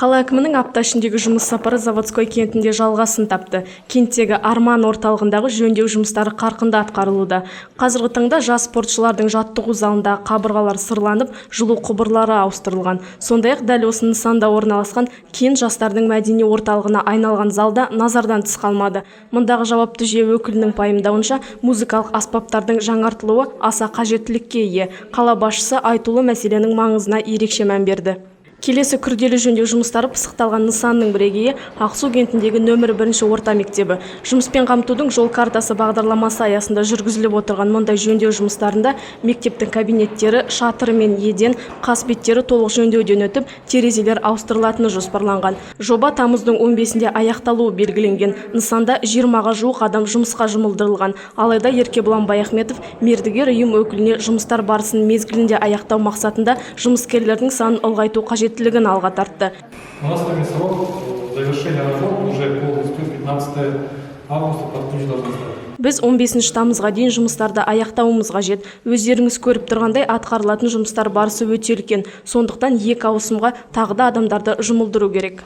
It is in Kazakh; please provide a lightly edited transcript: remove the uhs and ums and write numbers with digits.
Қала әкімінің апта ішіндегі жұмыс сапары Заводской кентінде жалғасын тапты. Кенттегі Арман орталығындағы жөндеу жұмыстары қарқынды атқарылуда. Қазіргі таңда жас спортшылардың жаттығу залындағы қабырғалар сырланып, жылу құбырлары ауыстырылған. Сондай-ақ дәл осы нысанда орналасқан кент жастардың мәдени орталығына айналған залда назардан тыс қалмады. Мұндағы жауапты жүйе өкілінің пайымдауынша, музыкалық аспаптардың жаңартылуы аса қажеттілікке ие. Қала басшысы айтулы мәселенің маңызына ерекше мән берді. Келесі күрделі жөндеу жұмыстары пысықталған нысанның бірегейі Ақсу кентіндегі нөмір 1 орта мектебі. Жұмыспен қамтудың жол картасы бағдарламасы аясында жүргізіліп отырған мұндай жөндеу жұмыстарында мектептің кабинеттері, шатыры мен еден, қасбеттері толық жөндеуден өтіп, терезелер ауыстырылатыны жоспарланған. Жоба тамыздың 15-інде аяқталуы белгіленген. Нысанда 20-ға жуық адам жұмысқа жұмылдырылған. Алайда Еркебұлан Баяхметов мердігер ұйым өкіліне жұмыстар барысын мезгілінде аяқтау мақсатында жұмыскерлердің санын ұлғайту қажеттілігін алға тартты. У нас срок завершения работ уже полностью 15 августа подключить должны стать. Біз 15 тамызға дейін жұмыстарды аяқтауымыз қажет. Өздеріңіз көріп тұрғандай атқарылатын жұмыстар барысы өте үлкен. Сондықтан 2 ауысымға тағы да адамдарды жұмылдыру керек.